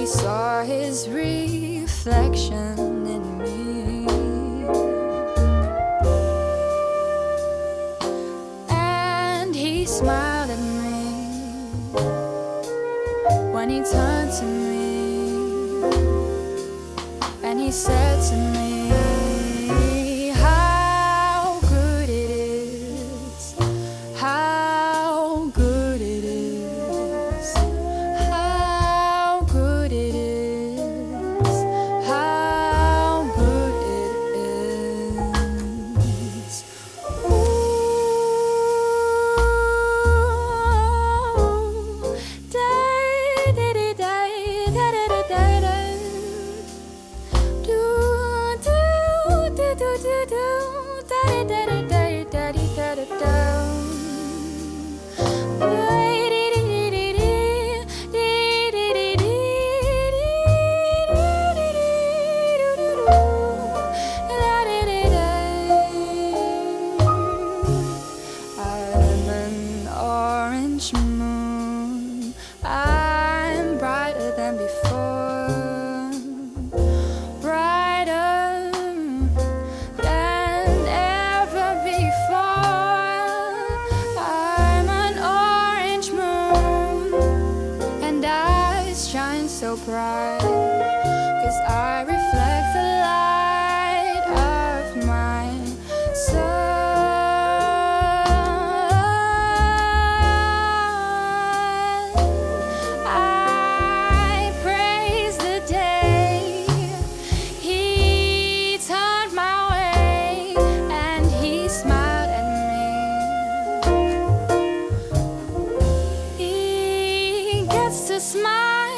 saw his reflection in me, and he smiled at me when he turned to me, and he said to me, how good it is, how good it is, how good it is, how good it is. Ooh, day, day, day, day, day, day, day, day. Do, do, do, do, do, do, day, day, day, day, day, day, day, day. I'm an orange moon. I'm brighter than before, brighter than ever before. I'm an orange moon, and I shine so bright, 'cause I reflect the light of my sun. I praise the day he turned my way, and he smiled at me. He gets to smile